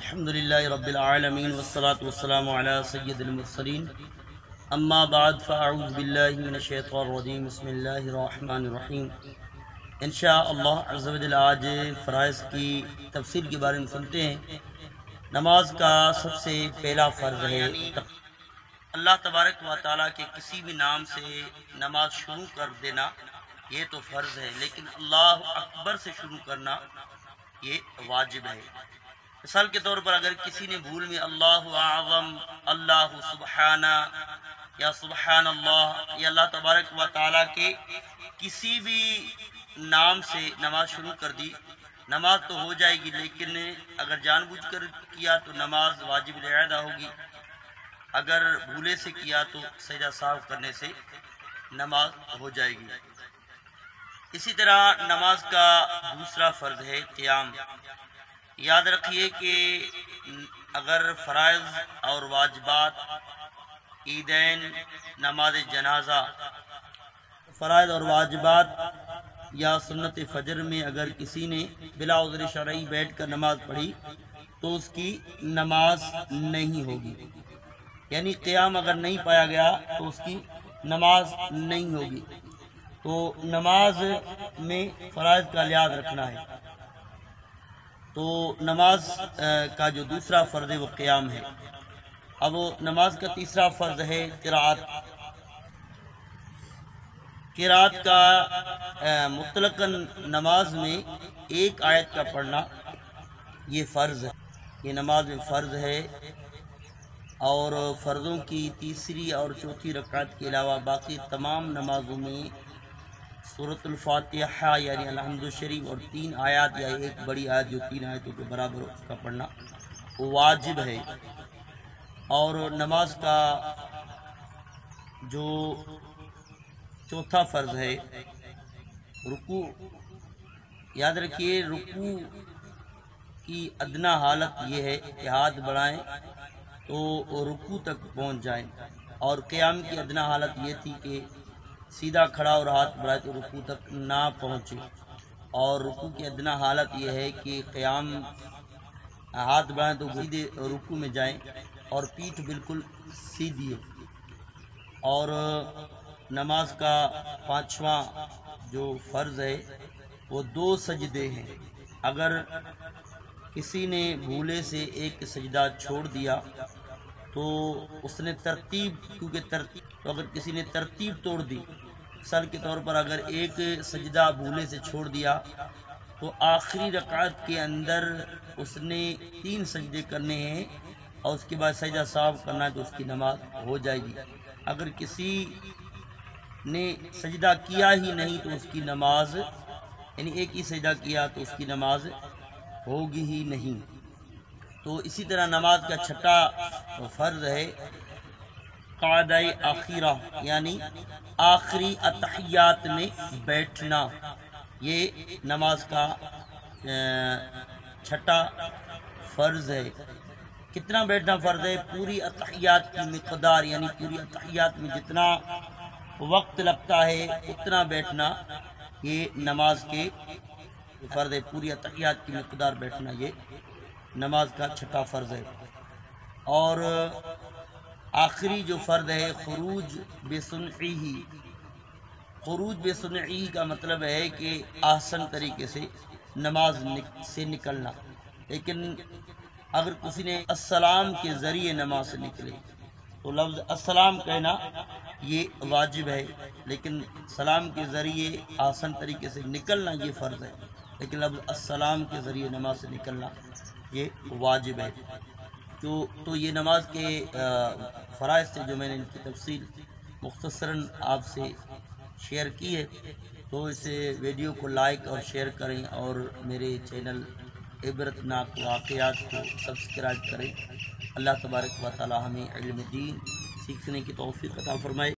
الحمدللہ رب العالمین والصلاة والسلام علی سید المرسلین اما بعد فاعوذ باللہ من الشیطان الرجیم بسم اللہ الرحمن الرحیم۔ انشاءاللہ عز و جل آج فرائض کی تفصیل کے بارے میں سنتے ہیں۔ نماز کا سب سے پہلا فرض ہے اللہ تبارک و تعالیٰ کے کسی بھی نام سے نماز شروع کر دینا، یہ تو فرض ہے، لیکن اللہ اکبر سے شروع کرنا یہ واجب ہے۔ مثال کے طور پر اگر کسی نے بھول میں اللہ اعظم، اللہ سبحانہ یا سبحان اللہ یا اللہ تبارک و تعالیٰ کے کسی بھی نام سے نماز شروع کر دی، نماز تو ہو جائے گی، لیکن اگر جان بوجھ کر کیا تو نماز واجب الادا ہوگی، اگر بھولے سے کیا تو سجدہ سہو کرنے سے نماز ہو جائے گی۔ اسی طرح نماز کا دوسرا فرض ہے قیام۔ یاد رکھیے کہ اگر فرائض اور واجبات، عیدین، نماز جنازہ، فرائض اور واجبات یا سنت فجر میں اگر کسی نے بلا عذر شرعی بیٹھ کر نماز پڑھی تو اس کی نماز نہیں ہوگی، یعنی قیام اگر نہیں پایا گیا تو اس کی نماز نہیں ہوگی۔ تو نماز میں فرائض کا لحاظ رکھنا ہے۔ تو نماز کا جو دوسرا فرض ہے وہ قیام ہے۔ اب نماز کا تیسرا فرض ہے قرات۔ قرات کا مطلقاً نماز میں ایک آیت کا پڑھنا یہ فرض ہے، یہ نماز میں فرض ہے، اور فرضوں کی تیسری اور چوتھی رکعت کے علاوہ باقی تمام نمازوں میں سورۃ الفاتحہ یعنی الحمد شریف اور 3 آیات یا ایک بڑی آیت جو 3 آیتوں کے برابر اس کا پڑھنا واجب ہے۔ اور نماز کا جو چوتھا فرض ہے رکوع۔ یاد رکھیے رکوع کی ادنا حالت یہ ہے کہ ہاتھ بڑھائیں تو رکوع تک پہنچ جائیں، اور قیام کی ادنا حالت یہ تھی کہ سیدھا کھڑا اور ہاتھ بڑھائے تو رکوع تک نہ پہنچے، اور رکوع کی ادنا حالت یہ ہے کہ قیام ہاتھ بڑھائیں تو سیدھے رکوع میں جائیں اور پیٹھ بالکل سیدھی ہے۔ اور نماز کا پانچواں جو فرض ہے وہ 2 سجدے ہیں۔ اگر کسی نے بھولے سے ایک سجدہ چھوڑ دیا تو اس نے اگر کسی نے ترتیب توڑ دی، مثال کے طور پر اگر ایک سجدہ بھولے سے چھوڑ دیا تو آخری رکعت کے اندر اس نے 3 سجدے کرنے ہیں اور اس کے بعد سجدہ سہو کرنا ہے تو اس کی نماز ہو جائے گی۔ اگر کسی نے سجدہ کیا ہی نہیں تو اس کی نماز، یعنی ایک ہی سجدہ کیا تو اس کی نماز ہوگی ہی نہیں۔ تو اسی طرح نماز کا چھٹا فرض ہے قعدہ اخیرہ، یعنی آخری اتحیات میں بیٹھنا، یہ نماز کا چھٹا فرض ہے۔ کتنا بیٹھنا فرض ہے؟ پوری اتحیات کی مقدار، یعنی پوری اتحیات میں جتنا وقت لگتا ہے اتنا بیٹھنا یہ نماز کے فرض ہے۔ پوری اتحیات کی مقدار بیٹھنا یہ نماز کا چھٹا فرض ہے۔ اور آخری جو فرض ہے خروج بسنعہ۔ خروج بسنعہ کا مطلب ہے کہ احسن طریقے سے نماز سے نکلنا، لیکن اگر کسی نے السلام کے ذریعے نماز سے نکلے تو لفظ السلام کہنا یہ واجب ہے، لیکن سلام کے ذریعے احسن طریقے سے نکلنا یہ فرض ہے، لیکن لفظ السلام کے ذریعے نماز سے نکلنا یہ واجب ہے۔ تو یہ نماز کے فرائض سے جو میں نے ان کی تفصیل مختصراً آپ سے شیئر کی ہے، تو اس ویڈیو کو لائک اور شیئر کریں اور میرے چینل عبرتناک واقعات کو سبسکرائب کریں۔ اللہ تبارک و تعالی ہمیں علم دین سیکھنے کی توفیق عطا فرمائے۔